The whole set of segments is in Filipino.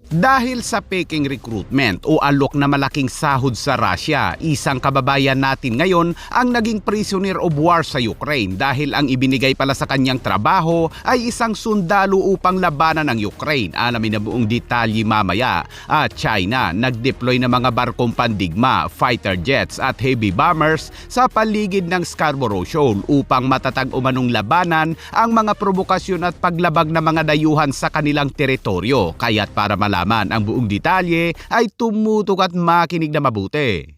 Dahil sa peking recruitment o alok na malaking sahod sa Russia, isang kababayan natin ngayon ang naging prisoner of war sa Ukraine dahil ang ibinigay pala sa kanyang trabaho ay isang sundalo upang labanan ng Ukraine. Alamin na buong detalye mamaya. At China, nag-deploy ng mga barkong pandigma, fighter jets at heavy bombers sa paligid ng Scarborough Shoal upang matatag umanong labanan ang mga provokasyon at paglabag ng mga dayuhan sa kanilang teritoryo. Kaya't para malaman ang buong detalye ay tumutok at makinig na mabuti.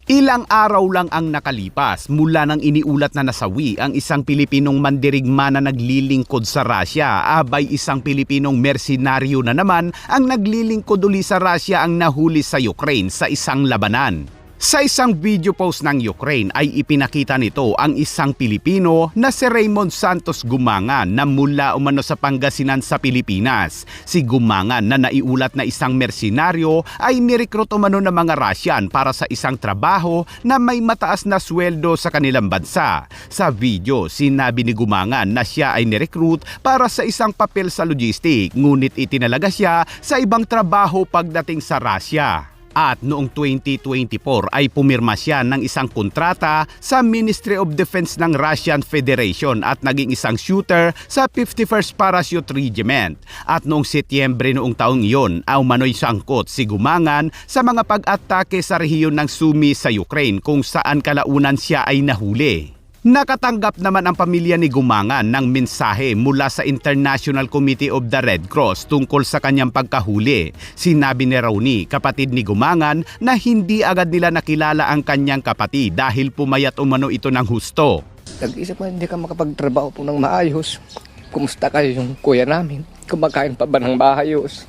Ilang araw lang ang nakalipas mula nang iniulat na nasawi ang isang Pilipinong mandirigma na naglilingkod sa Russia. Abay isang Pilipinong mersenaryo na naman ang naglilingkod uli sa Russia ang nahuli sa Ukraine sa isang labanan. Sa isang video post ng Ukraine ay ipinakita nito ang isang Pilipino na si Raymond Santos Gumangan na mula umano sa Pangasinan sa Pilipinas. Si Gumangan na naiulat na isang mersenaryo ay nirekrut umano ng mga Russian para sa isang trabaho na may mataas na sweldo sa kanilang bansa. Sa video, sinabi ni Gumangan na siya ay nirecruit para sa isang papel sa logistic, ngunit itinalaga siya sa ibang trabaho pagdating sa Russia. At noong 2024 ay pumirma siya ng isang kontrata sa Ministry of Defense ng Russian Federation at naging isang shooter sa 51st Parachute Regiment. At noong Setyembre noong taong iyon, umano'y sangkot si Gumangan sa mga pag-atake sa rehiyon ng Sumy sa Ukraine kung saan kalaunan siya ay nahuli. Nakatanggap naman ang pamilya ni Gumangan ng mensahe mula sa International Committee of the Red Cross tungkol sa kanyang pagkahuli. Sinabi ni Ronnie, kapatid ni Gumangan, na hindi agad nila nakilala ang kanyang kapatid dahil pumayat umano ito ng husto. Nag-isip mo, hindi ka makapagtrabaho po ng maayos. Kumusta kayo yung kuya namin? Kumakain pa ba ng maayos?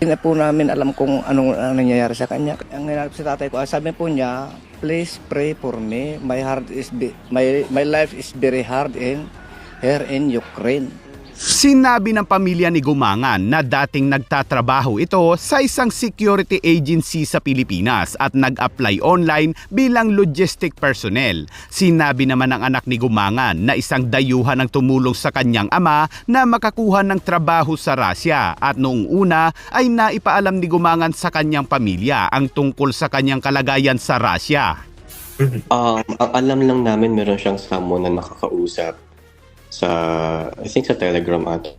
Hindi na po namin alam kung anong nangyayari sa kanya. Ang nangyayari sa tatay ko, sabi po niya, please pray for me. My life is very hard here in Ukraine. Sinabi ng pamilya ni Gumangan na dating nagtatrabaho ito sa isang security agency sa Pilipinas at nag-apply online bilang logistic personnel. Sinabi naman ng anak ni Gumangan na isang dayuhan ang tumulong sa kanyang ama na makakuha ng trabaho sa Russia at noong una ay naipaalam ni Gumangan sa kanyang pamilya ang tungkol sa kanyang kalagayan sa Russia. Ang alam lang namin meron siyang someone na nakakausap sa, I think sa Telegram ata.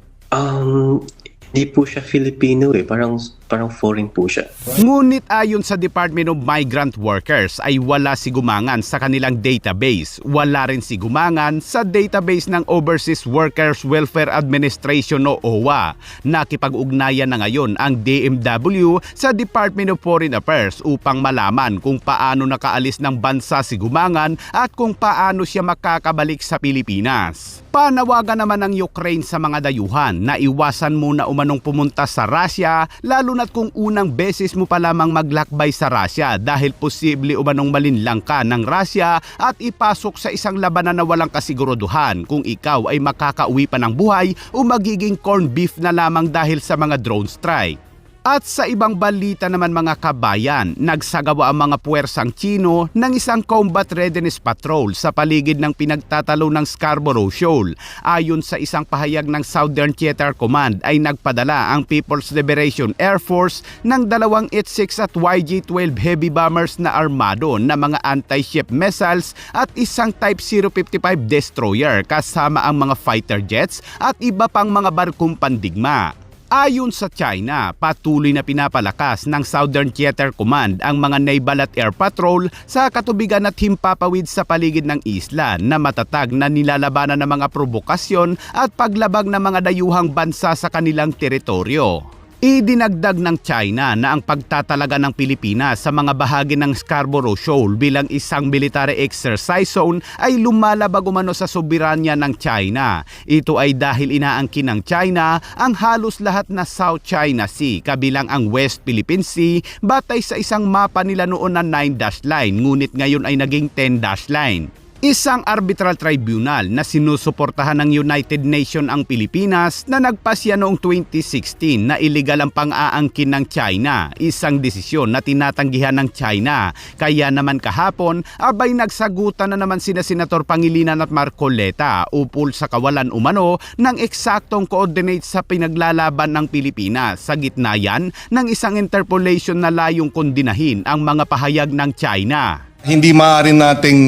Hindi po siya Filipino parang foreign po siya. Ngunit ayon sa Department of Migrant Workers ay wala si Gumangan sa kanilang database. Wala rin si Gumangan sa database ng Overseas Workers Welfare Administration o OWA. Nakipag-ugnayan na ngayon ang DMW sa Department of Foreign Affairs upang malaman kung paano nakaalis ng bansa si Gumangan at kung paano siya makakabalik sa Pilipinas. Panawagan naman ng Ukraine sa mga dayuhan na iwasan muna umanong pumunta sa Russia, lalo na't kung unang beses mo pa lamang maglakbay sa Russia dahil posible umanong malinlang ka ng Russia at ipasok sa isang labanan na walang kasiguraduhan kung ikaw ay makakauwi pa ng buhay o magiging corned beef na lamang dahil sa mga drone strike. At sa ibang balita naman mga kabayan, nagsagawa ang mga puwersang Chino ng isang combat readiness patrol sa paligid ng pinagtatalo ng Scarborough Shoal. Ayon sa isang pahayag ng Southern Theater Command ay nagpadala ang People's Liberation Air Force ng 2 H-6 at YG-12 heavy bombers na armado na mga anti-ship missiles at isang Type 055 destroyer kasama ang mga fighter jets at iba pang mga barkong pandigma. Ayon sa China, patuloy na pinapalakas ng Southern Theater Command ang mga naval at air patrol sa katubigan at himpapawid sa paligid ng isla na matatag na nilalabanan ng mga provokasyon at paglabag ng mga dayuhang bansa sa kanilang teritoryo. Idinagdag ng China na ang pagtatalaga ng Pilipinas sa mga bahagi ng Scarborough Shoal bilang isang military exercise zone ay lumalabag umano sa soberanya ng China. Ito ay dahil inaangkin ng China ang halos lahat na South China Sea kabilang ang West Philippine Sea batay sa isang mapa nila noon na 9-dash line ngunit ngayon ay naging 10-dash line. Isang arbitral tribunal na sinusuportahan ng United Nations ang Pilipinas na nagpasya noong 2016 na iligal ang pang-aangkin ng China, isang desisyon na tinatanggihan ng China. Kaya naman kahapon, abay nagsagutan na naman sina Senator Pangilinan at Marcoleta upol sa kawalan umano ng eksaktong coordinate sa pinaglalaban ng Pilipinas. Sa gitna yan ng isang interpolation na layong kondinahin ang mga pahayag ng China. Hindi maaari nating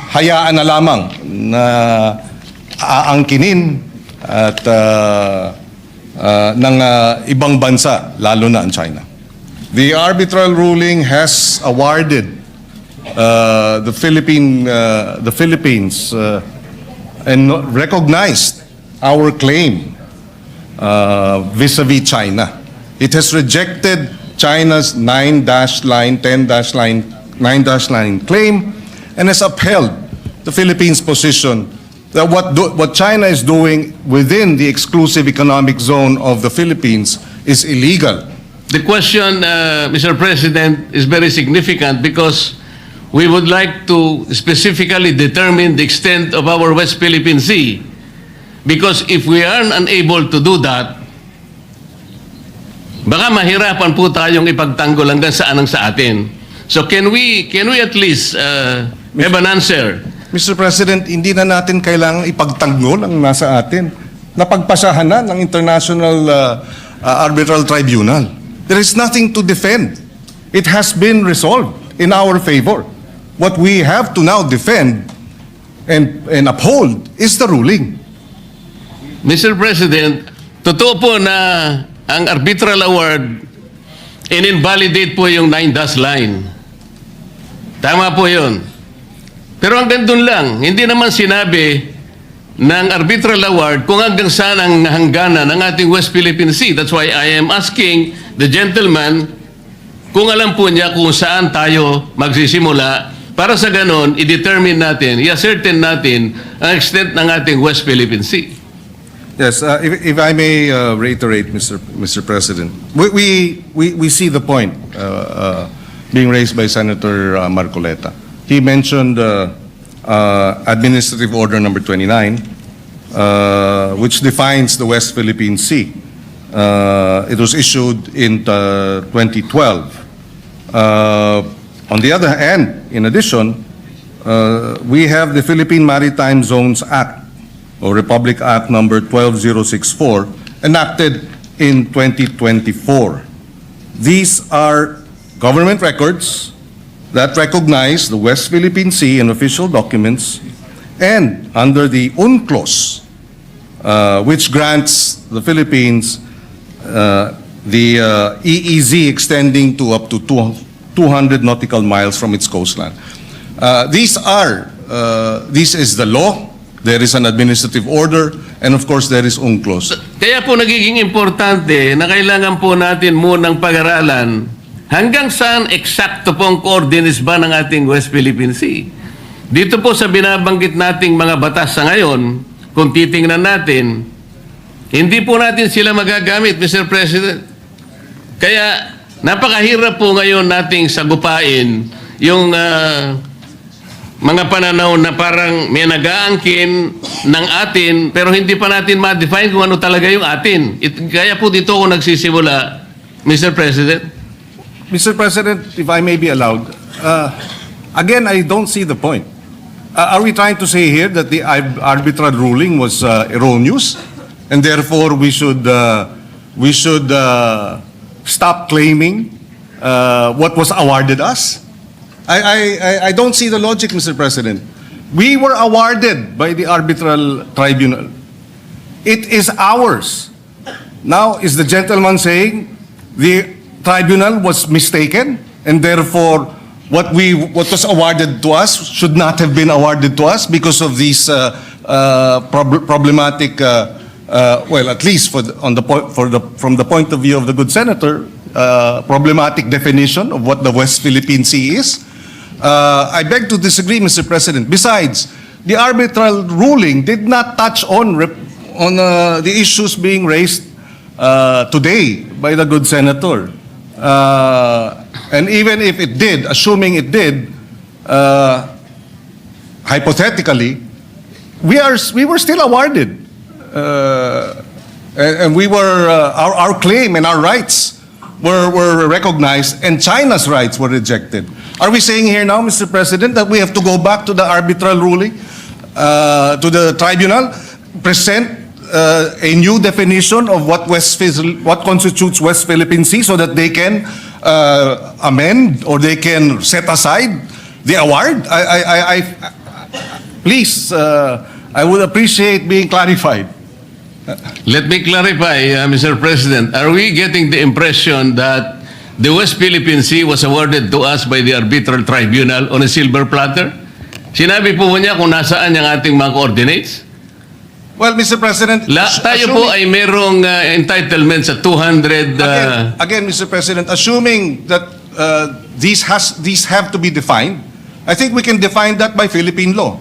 hayaan na lamang na aangkinin at ng ibang bansa, lalo na ang China. The arbitral ruling has awarded the Philippines and recognized our claim vis-a-vis China. It has rejected China's 9-line, 10-line, 9-line claim and has upheld the Philippines' position that what China is doing within the exclusive economic zone of the Philippines is illegal. The question, Mr. President, is very significant because we would like to specifically determine the extent of our West Philippine Sea. Because if we are unable to do that, baka mahirapan po tayong ipagtanggol hanggang saan ang sa atin. So can we at least have an answer? Mr. President, hindi na natin kailangang ipagtanggol ang nasa atin. Napagpasahan na ng International Arbitral Tribunal. There is nothing to defend. It has been resolved in our favor. What we have to now defend and uphold is the ruling. Mr. President, totoo po na ang arbitral award in-invalidate po yung 9-line. Tama po yun. Pero hanggang dun lang, hindi naman sinabi ng arbitral award kung hanggang saan ang hangganan ng ating West Philippine Sea. That's why I am asking the gentleman kung alam po niya kung saan tayo magsisimula para sa ganon, i-determine natin, i-ascertain natin ang extent ng ating West Philippine Sea. Yes, if I may reiterate, Mr. President, we see the point being raised by Senator Marcoleta. He mentioned Administrative Order Number 29, which defines the West Philippine Sea. It was issued in 2012. On the other hand, in addition, we have the Philippine Maritime Zones Act, or Republic Act Number 12064, enacted in 2024. These are government records that recognize the West Philippine Sea in official documents and under the UNCLOS, which grants the Philippines the EEZ extending to up to 200 nautical miles from its coastline. This is the law. There is an administrative order, and of course, there is UNCLOS. Kaya po nagiging importante na kailangan po natin munang pag-aralan hanggang saan eksakto pong coordinates ba ng ating West Philippine Sea. Dito po sa binabanggit nating mga batas sa ngayon, kung titingnan natin, hindi po natin sila magagamit, Mr. President. Kaya napakahirap po ngayon nating sagupain yung mga pananaw na parang may nag-aangkin ng atin pero hindi pa natin ma-define kung ano talaga yung atin. Kaya po dito ako nagsisimula, Mr. President. Mr. President, if I may be allowed, again, I don't see the point. Are we trying to say here that the arbitral ruling was erroneous, and therefore we should stop claiming what was awarded us? I don't see the logic, Mr. President. We were awarded by the arbitral tribunal. It is ours. Now, is the gentleman saying the tribunal was mistaken, and therefore what was awarded to us should not have been awarded to us because of these problematic, well, at least from the point of view of the good senator, problematic definition of what the West Philippine Sea is. I beg to disagree, Mr. President. Besides, the arbitral ruling did not touch on the issues being raised today by the good senator. And even if it did, assuming it did, hypothetically, we were still awarded, and we were our claim and our rights were recognized, and China's rights were rejected. Are we saying here now, Mr. President, that we have to go back to the arbitral ruling, to the tribunal, present a new definition of what constitutes West Philippine Sea, so that they can amend or they can set aside the award? Please, I would appreciate being clarified. Let me clarify, Mr. President. Are we getting the impression that the West Philippine Sea was awarded to us by the arbitral tribunal on a silver platter? Sinabi po niya kung nasaan yung ating mga coordinates? Well, Mr. President, Tayo po ay merong entitlement sa 200... again, Mr. President, assuming that these have to be defined, I think we can define that by Philippine law.